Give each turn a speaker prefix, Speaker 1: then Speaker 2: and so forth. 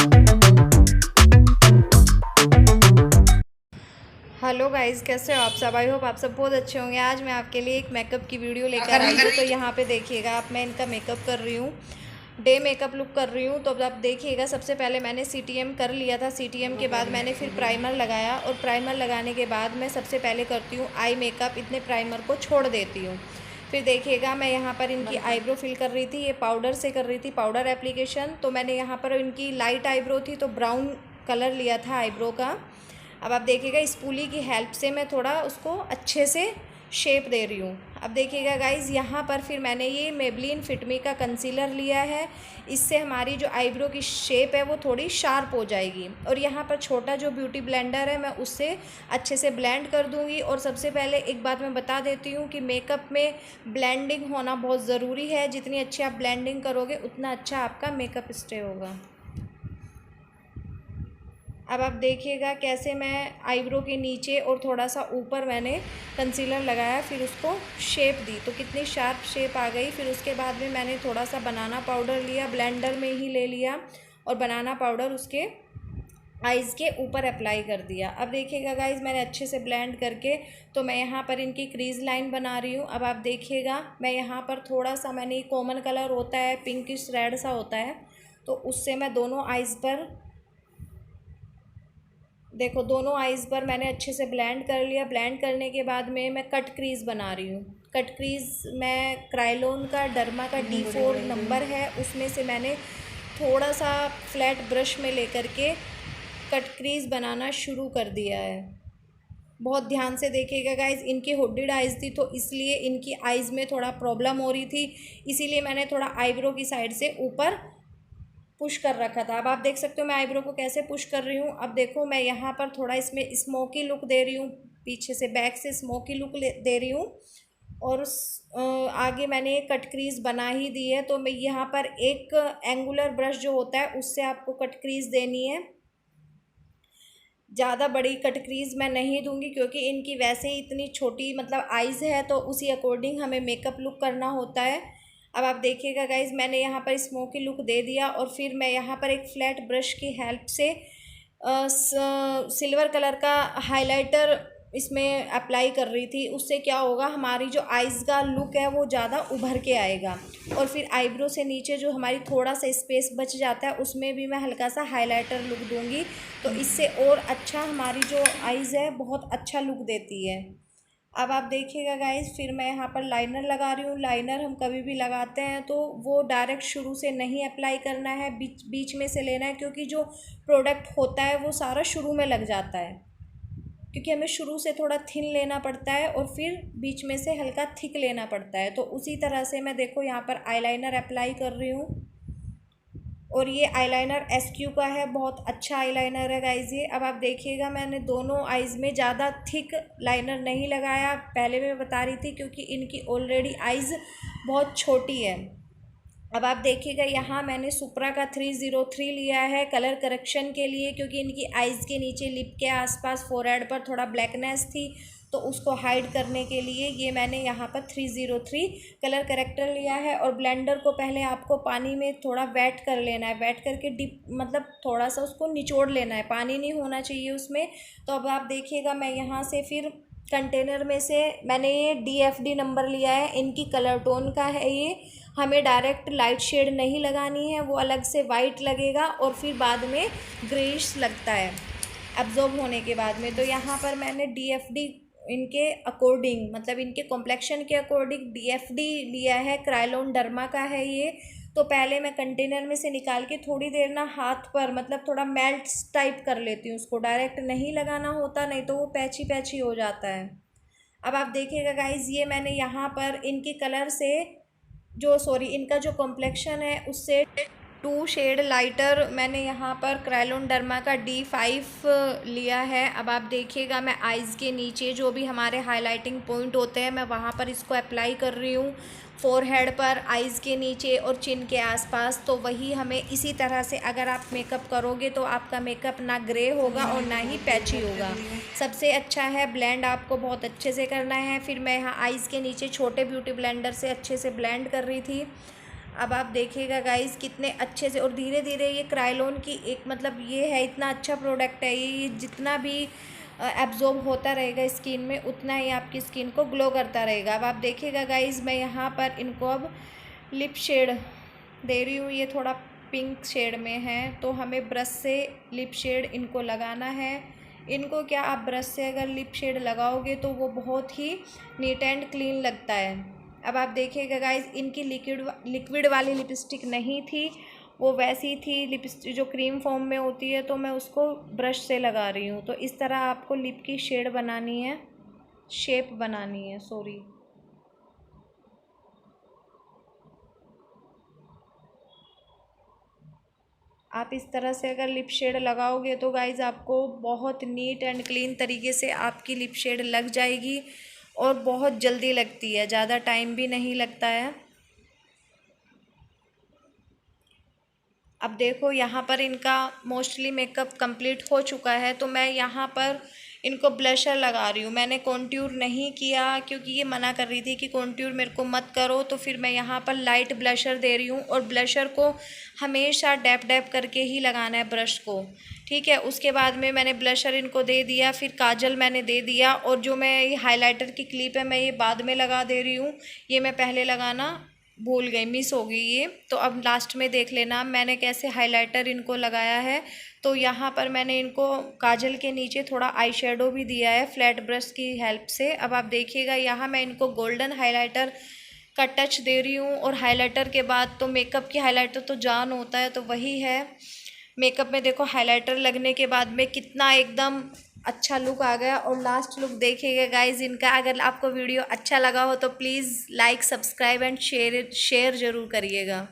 Speaker 1: Hello guys, कैसे हो आप सब। आई होप आप सब बहुत अच्छे होंगे। आज मैं आपके लिए एक मेकअप की वीडियो लेकर आई हूँ। तो यहाँ पे देखिएगा आप, मैं इनका मेकअप कर रही हूँ, डे मेकअप लुक कर रही हूँ। तो अब आप देखिएगा, सबसे पहले मैंने सीटीएम कर लिया था। सीटीएम के बाद मैंने फिर प्राइमर लगाया, और प्राइमर लगाने के बाद मैं सबसे पहले करती हूँ आई मेकअप। इतने प्राइमर को छोड़ देती हूँ। फिर देखिएगा मैं यहाँ पर इनकी आईब्रो फिल कर रही थी। ये पाउडर से कर रही थी, पाउडर एप्लीकेशन। तो मैंने यहाँ पर इनकी लाइट आईब्रो थी, तो ब्राउन कलर लिया था आईब्रो का। अब आप देखिएगा इस पुली की हेल्प से मैं थोड़ा उसको अच्छे से शेप दे रही हूँ। अब देखिएगा गाइज़, यहाँ पर फिर मैंने ये मेबलिन फिटमी का कंसीलर लिया है। इससे हमारी जो आईब्रो की शेप है वो थोड़ी शार्प हो जाएगी। और यहाँ पर छोटा जो ब्यूटी ब्लेंडर है, मैं उससे अच्छे से ब्लेंड कर दूँगी। और सबसे पहले एक बात मैं बता देती हूँ कि मेकअप में ब्लेंडिंग होना बहुत ज़रूरी है। जितनी अच्छी आप ब्लेंडिंग करोगे उतना अच्छा आपका मेकअप स्टे होगा। अब आप देखिएगा कैसे मैं आईब्रो के नीचे और थोड़ा सा ऊपर मैंने कंसीलर लगाया, फिर उसको शेप दी, तो कितनी शार्प शेप आ गई। फिर उसके बाद में मैंने थोड़ा सा बनाना पाउडर लिया, ब्लेंडर में ही ले लिया, और बनाना पाउडर उसके आइज़ के ऊपर अप्लाई कर दिया। अब देखिएगा गाइज़, मैंने अच्छे से ब्लेंड करके तो मैं यहाँ पर इनकी क्रीज़ लाइन बना रही हूँ। अब आप देखिएगा मैं यहाँ पर थोड़ा सा, मैंने कॉमन कलर होता है, पिंकिश रेड सा होता है, तो उससे मैं दोनों आइज़ पर, देखो दोनों आइज़ पर मैंने अच्छे से ब्लेंड कर लिया। ब्लेंड करने के बाद में मैं कट क्रीज़ बना रही हूँ। कट क्रीज़ मैं क्रायोलॉन का डर्मा का D4 नंबर है, उसमें से मैंने थोड़ा सा फ्लैट ब्रश में लेकर के कट क्रीज़ बनाना शुरू कर दिया है। बहुत ध्यान से देखिएगा गाइज़, इनकी हुडेड आइज़ थी, तो इसलिए इनकी आइज़ में थोड़ा प्रॉब्लम हो रही थी, इसीलिए मैंने थोड़ा आईब्रो की साइड से ऊपर पुश कर रखा था। अब आप देख सकते हो मैं आईब्रो को कैसे पुश कर रही हूँ। अब देखो मैं यहाँ पर थोड़ा इसमें स्मोकी लुक दे रही हूँ, पीछे से बैक से स्मोकी लुक दे रही हूँ। और आगे मैंने कट क्रीज़ बना ही दी है, तो मैं यहाँ पर एक एंगुलर ब्रश जो होता है उससे आपको कट क्रीज़ देनी है। ज़्यादा बड़ी कट क्रीज़ मैं नहीं दूंगी, क्योंकि इनकी वैसे ही इतनी छोटी मतलब आइज़ है, तो उसी अकॉर्डिंग हमें मेकअप लुक करना होता है। अब आप देखिएगा गाइज़, मैंने यहाँ पर स्मोकी लुक दे दिया, और फिर मैं यहाँ पर एक फ्लैट ब्रश की हेल्प से सिल्वर कलर का हाइलाइटर इसमें अप्लाई कर रही थी। उससे क्या होगा, हमारी जो आइज़ का लुक है वो ज़्यादा उभर के आएगा। और फिर आईब्रो से नीचे जो हमारी थोड़ा सा स्पेस बच जाता है, उसमें भी मैं हल्का सा हाइलाइटर लुक दूंगी, तो इससे और अच्छा हमारी जो आइज़ है बहुत अच्छा लुक देती है। अब आप देखिएगा गाइज़, फिर मैं यहाँ पर लाइनर लगा रही हूँ। लाइनर हम कभी भी लगाते हैं तो वो डायरेक्ट शुरू से नहीं अप्लाई करना है, बीच बीच में से लेना है, क्योंकि जो प्रोडक्ट होता है वो सारा शुरू में लग जाता है, क्योंकि हमें शुरू से थोड़ा थिन लेना पड़ता है और फिर बीच में से हल्का थिक लेना पड़ता है। तो उसी तरह से मैं देखो यहाँ पर आईलाइनर अप्लाई कर रही हूँ, और ये आईलाइनर SQ का है, बहुत अच्छा आईलाइनर है गाइज़ ये। अब आप देखिएगा मैंने दोनों आइज़ में ज़्यादा थिक लाइनर नहीं लगाया, पहले मैं बता रही थी, क्योंकि इनकी ऑलरेडी आइज़ बहुत छोटी है। अब आप देखिएगा यहाँ मैंने सुप्रा का 303 लिया है कलर करेक्शन के लिए, क्योंकि इनकी आइज़ के नीचे लिप के आसपास फोरहेड पर थोड़ा ब्लैकनेस थी, तो उसको हाइड करने के लिए ये मैंने यहाँ पर 303 कलर करेक्टर लिया है। और ब्लेंडर को पहले आपको पानी में थोड़ा वेट कर लेना है, वेट करके डिप मतलब थोड़ा सा उसको निचोड़ लेना है, पानी नहीं होना चाहिए उसमें। तो अब आप देखिएगा मैं यहाँ से फिर कंटेनर में से मैंने ये DFD नंबर लिया है, इनकी कलर टोन का है ये। हमें डायरेक्ट लाइट शेड नहीं लगानी है, वो अलग से वाइट लगेगा और फिर बाद में ग्रेइश लगता है एब्जॉर्ब होने के बाद में। तो यहाँ पर मैंने DFD इनके अकॉर्डिंग, मतलब इनके कॉम्प्लेक्शन के अकॉर्डिंग DFD लिया है, क्रायोलॉन डर्मा का है ये। तो पहले मैं कंटेनर में से निकाल के थोड़ी देर ना हाथ पर मतलब थोड़ा मेल्ट टाइप कर लेती हूँ, उसको डायरेक्ट नहीं लगाना होता, नहीं तो वो पैची पैची हो जाता है। अब आप देखिएगा गाइज़, ये मैंने यहाँ पर इनके कलर से इनका जो कॉम्प्लेक्शन है उससे 2 शेड लाइटर मैंने यहाँ पर क्रायोलॉन डर्मा का D5 लिया है। अब आप देखिएगा मैं आइज़ के नीचे जो भी हमारे हाइलाइटिंग पॉइंट होते हैं, मैं वहाँ पर इसको अप्लाई कर रही हूँ, फोरहेड पर, आइज़ के नीचे और चिन के आसपास। तो वही हमें इसी तरह से अगर आप मेकअप करोगे तो आपका मेकअप ना ग्रे होगा और ना ही पैची होगा। सबसे अच्छा है ब्लेंड आपको बहुत अच्छे से करना है। फिर मैं यहाँ आइज़ के नीचे छोटे ब्यूटी ब्लेंडर से अच्छे से ब्लेंड कर रही थी। अब आप देखिएगा गाइस कितने अच्छे से, और धीरे धीरे ये क्रायोलॉन की एक मतलब ये है, इतना अच्छा प्रोडक्ट है ये जितना भी एब्जॉर्ब होता रहेगा स्किन में उतना ही आपकी स्किन को ग्लो करता रहेगा। अब आप देखिएगा गाइस मैं यहाँ पर इनको अब लिप शेड दे रही हूँ, ये थोड़ा पिंक शेड में है, तो हमें ब्रश से लिप शेड इनको लगाना है। इनको क्या आप ब्रश से अगर लिप शेड लगाओगे तो वो बहुत ही नीट एंड क्लीन लगता है। अब आप देखिएगा गाइस इनकी लिक्विड वाली लिपस्टिक नहीं थी, वो वैसी थी लिपस्टिक जो क्रीम फॉर्म में होती है, तो मैं उसको ब्रश से लगा रही हूँ। तो इस तरह आपको लिप की शेड बनानी है, शेप बनानी है, सॉरी। आप इस तरह से अगर लिप शेड लगाओगे तो गाइज़ आपको बहुत नीट एंड क्लीन तरीके से आपकी लिप शेड लग जाएगी, और बहुत जल्दी लगती है, ज़्यादा टाइम भी नहीं लगता है। अब देखो यहाँ पर इनका मोस्टली मेकअप कंप्लीट हो चुका है, तो मैं यहाँ पर इनको ब्लशर लगा रही हूँ। मैंने कॉन्ट्यूर नहीं किया क्योंकि ये मना कर रही थी कि कॉन्ट्यूर मेरे को मत करो, तो फिर मैं यहाँ पर लाइट ब्लशर दे रही हूँ। और ब्लशर को हमेशा डैप डैप करके ही लगाना है ब्रश को, ठीक है। उसके बाद में मैंने ब्लशर इनको दे दिया, फिर काजल मैंने दे दिया, और जो मैं ये हाइलाइटर की क्लिप है मैं ये बाद में लगा दे रही हूँ, ये मैं पहले लगाना भूल गई, मिस हो गई ये। तो अब लास्ट में देख लेना मैंने कैसे हाइलाइटर इनको लगाया है। तो यहाँ पर मैंने इनको काजल के नीचे थोड़ा आई शेडो भी दिया है फ्लैट ब्रश की हेल्प से। अब आप देखिएगा यहाँ मैं इनको गोल्डन हाइलाइटर का टच दे रही हूँ, और हाइलाइटर के बाद तो मेकअप की हाइलाइटर तो जान होता है, तो वही है मेकअप में। देखो हाइलाइटर लगने के बाद में कितना एकदम अच्छा लुक आ गया। और लास्ट लुक देखिएगा गाइज इनका। अगर आपको वीडियो अच्छा लगा हो तो please like, subscribe and share ज़रूर करिएगा।